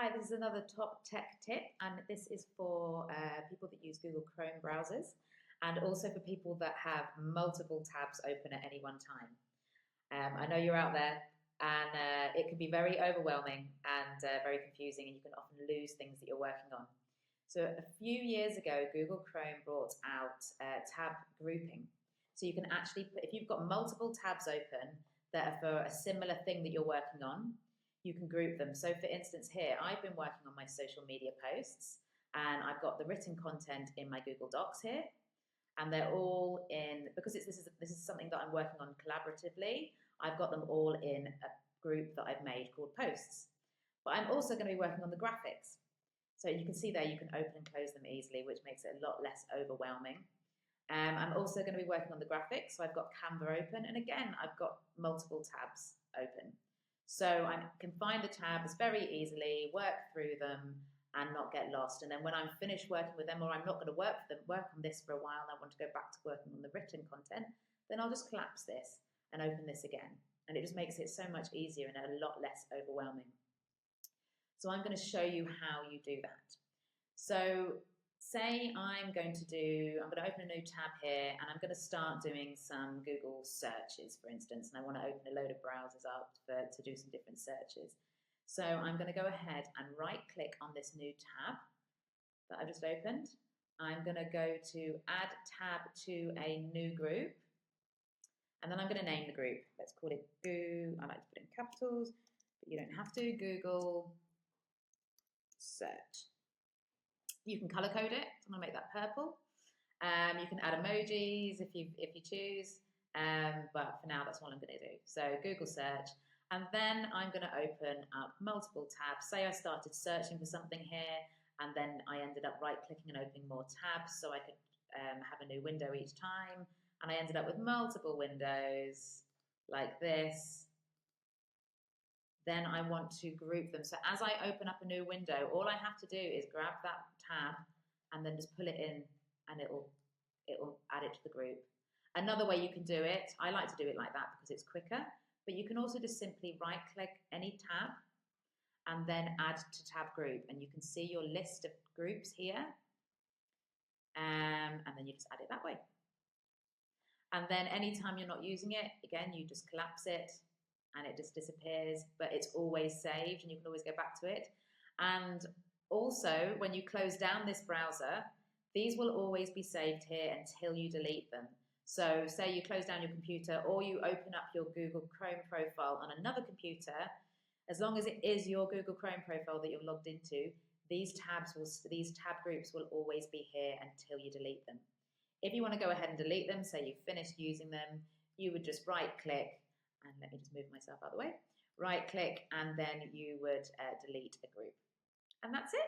Hi, this is another top tech tip, and this is for people that use Google Chrome browsers and also for people that have multiple tabs open at any one time. I know you're out there, and it can be very overwhelming and very confusing, and you can often lose things that you're working on. So a few years ago, Google Chrome brought out tab grouping. So you can actually, if you've got multiple tabs open that are for a similar thing that you're working on, you can group them. So for instance here, I've been working on my social media posts and I've got the written content in my Google Docs here, and they're all in, because this is something that I'm working on collaboratively, I've got them all in a group that I've made called posts. But I'm also going to be working on the graphics. So you can see there you can open and close them easily, which makes it a lot less overwhelming. I'm also going to be working on the graphics. So I've got Canva open, and again, I've got multiple tabs open. So I can find the tabs very easily, work through them, and not get lost. And then when I'm finished working with them, or I'm not going to work on this for a while, and I want to go back to working on the written content, then I'll just collapse this and open this again. And it just makes it so much easier and a lot less overwhelming. So I'm going to show you how you do that. So say I'm going to open a new tab here, and I'm going to start doing some Google searches, for instance, and I want to open a load of browsers up to do some different searches. So I'm going to go ahead and right click on this new tab that I've just opened. I'm going to go to add tab to a new group, and then I'm going to name the group. Let's call it I like to put it in capitals, but you don't have to. Google search. You can color code it. I'm going to make that purple. You can add emojis if you choose, but for now that's all I'm going to do. So Google search, and then I'm going to open up multiple tabs. Say I started searching for something here, and then I ended up right-clicking and opening more tabs, so I could have a new window each time, and I ended up with multiple windows like this. Then I want to group them. So as I open up a new window, all I have to do is grab that tab and then just pull it in, and it'll add it to the group. Another way you can do it, I like to do it like that because it's quicker, but you can also just simply right click any tab and then add to tab group, and you can see your list of groups here, and then you just add it that way. And then anytime you're not using it, again, you just collapse it and it just disappears, but it's always saved and you can always go back to it. And also, when you close down this browser, these will always be saved here until you delete them. So say you close down your computer or you open up your Google Chrome profile on another computer, as long as it is your Google Chrome profile that you're logged into, these tab groups will always be here until you delete them. If you want to go ahead and delete them, say you've finished using them, you would just right click, and let me just move myself out of the way, right click, and then you would delete a group. And that's it.